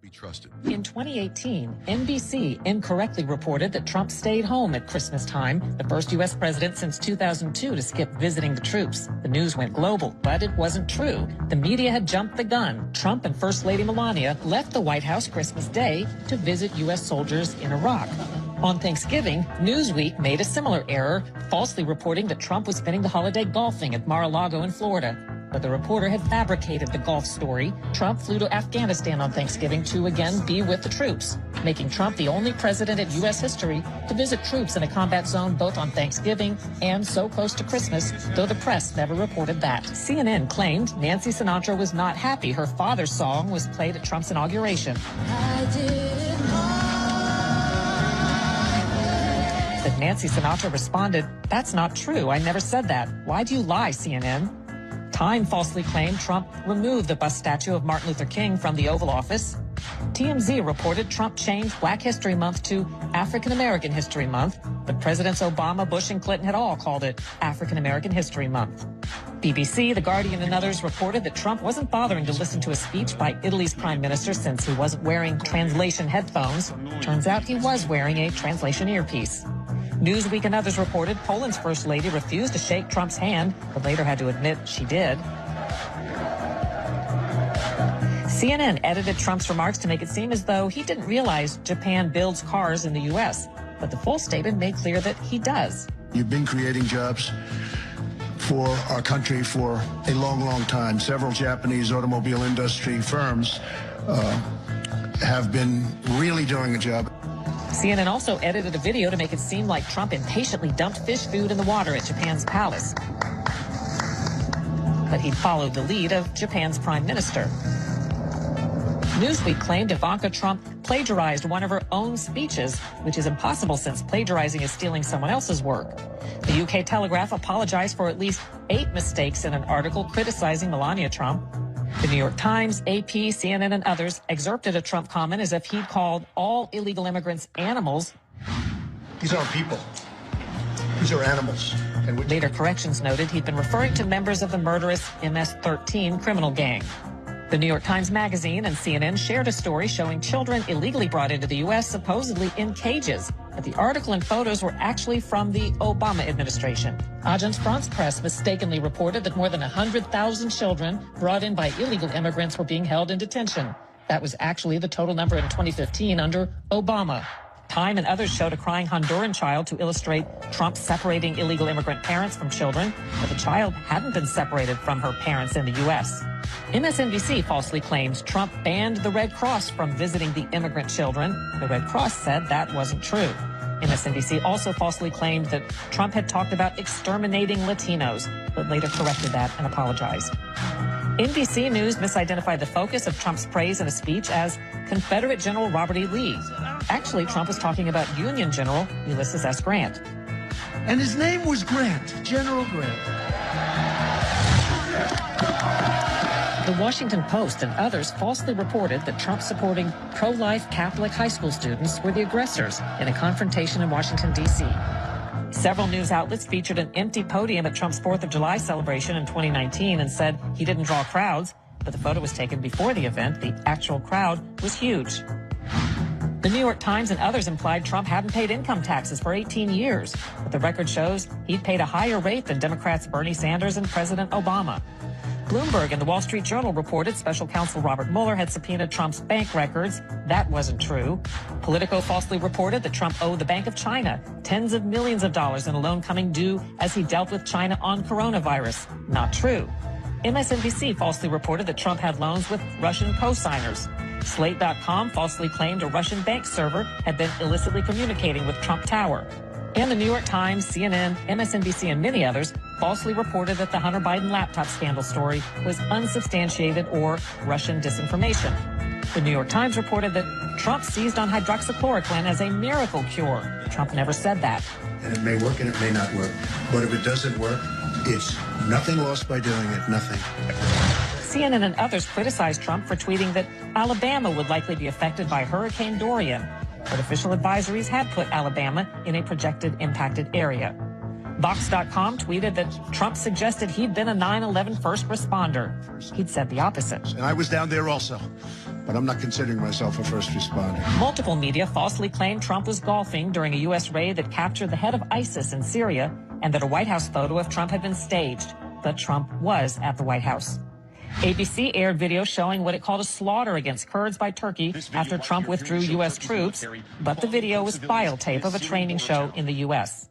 be trusted. In 2018, NBC incorrectly reported that Trump stayed home at Christmas time, the first U.S. president since 2002 to skip visiting the troops. The news went global, but it wasn't true. The media had jumped the gun. Trump and First Lady Melania left the White House Christmas Day to visit U.S. soldiers in Iraq. On Thanksgiving, Newsweek made a similar error, falsely reporting that Trump was spending the holiday golfing at Mar-a-Lago in Florida. But the reporter had fabricated the golf story. Trump flew to Afghanistan on Thanksgiving to again be with the troops, making Trump the only president in U.S. history to visit troops in a combat zone both on Thanksgiving and so close to Christmas, though the press never reported that. CNN claimed Nancy Sinatra was not happy her father's song was played at Trump's inauguration. But Nancy Sinatra responded, "That's not true. I never said that. Why do you lie, CNN?" Time falsely claimed Trump removed the bust statue of Martin Luther King from the Oval Office. TMZ reported Trump changed Black History Month to African American History Month, but Presidents Obama, Bush, and Clinton had all called it African American History Month. BBC, The Guardian, and others reported that Trump wasn't bothering to listen to a speech by Italy's prime minister since he wasn't wearing translation headphones. Turns out he was wearing a translation earpiece. Newsweek and others reported Poland's first lady refused to shake Trump's hand, but later had to admit she did. CNN edited Trump's remarks to make it seem as though he didn't realize Japan builds cars in the U.S., but the full statement made clear that he does. You've been creating jobs for our country for a long, long time. Several Japanese automobile industry firms have been really doing a job. CNN also edited a video to make it seem like Trump impatiently dumped fish food in the water at Japan's palace. But he followed the lead of Japan's prime minister. Newsweek claimed Ivanka Trump plagiarized one of her own speeches, which is impossible since plagiarizing is stealing someone else's work. The UK Telegraph apologized for at least 8 mistakes in an article criticizing Melania Trump. The New York Times, AP, CNN, and others excerpted a Trump comment as if he'd called all illegal immigrants animals. These aren't people. These are animals. Later corrections noted he'd been referring to members of the murderous MS-13 criminal gang. The New York Times Magazine and CNN shared a story showing children illegally brought into the U.S. supposedly in cages, but the article and photos were actually from the Obama administration. Agence France-Presse mistakenly reported that more than 100,000 children brought in by illegal immigrants were being held in detention. That was actually the total number in 2015 under Obama. Time and others showed a crying Honduran child to illustrate Trump separating illegal immigrant parents from children, but the child hadn't been separated from her parents in the U.S. MSNBC falsely claimed Trump banned the Red Cross from visiting the immigrant children. The Red Cross said that wasn't true. MSNBC also falsely claimed that Trump had talked about exterminating Latinos, but later corrected that and apologized. NBC News misidentified the focus of Trump's praise in a speech as Confederate General Robert E. Lee. Actually, Trump was talking about Union General Ulysses S. Grant. And his name was Grant, General Grant. The Washington Post and others falsely reported that Trump supporting pro-life Catholic high school students were the aggressors in a confrontation in Washington, D.C. Several news outlets featured an empty podium at Trump's 4th of July celebration in 2019 and said he didn't draw crowds, but the photo was taken before the event. The actual crowd was huge. The New York Times and others implied Trump hadn't paid income taxes for 18 years, but the record shows he'd paid a higher rate than Democrats Bernie Sanders and President Obama. Bloomberg and the Wall Street Journal reported special counsel Robert Mueller had subpoenaed Trump's bank records. That wasn't true. Politico falsely reported that Trump owed the Bank of China tens of millions of dollars in a loan coming due as he dealt with China on coronavirus. Not true. MSNBC falsely reported that Trump had loans with Russian co-signers. Slate.com falsely claimed a Russian bank server had been illicitly communicating with Trump Tower. And the New York Times, CNN, MSNBC, and many others falsely reported that the Hunter Biden laptop scandal story was unsubstantiated or Russian disinformation. The New York Times reported that Trump seized on hydroxychloroquine as a miracle cure. Trump never said that. And it may work and it may not work. But if it doesn't work, it's nothing lost by doing it, nothing. CNN and others criticized Trump for tweeting that Alabama would likely be affected by Hurricane Dorian, but official advisories had put Alabama in a projected impacted area. Vox.com tweeted that Trump suggested he'd been a 9/11 first responder. He'd said the opposite. And I was down there also, but I'm not considering myself a first responder. Multiple media falsely claimed Trump was golfing during a U.S. raid that captured the head of ISIS in Syria and that a White House photo of Trump had been staged. But Trump was at the White House. ABC aired video showing what it called a slaughter against Kurds by Turkey after Trump withdrew U.S. troops, but the video was file tape of a training show in the U.S.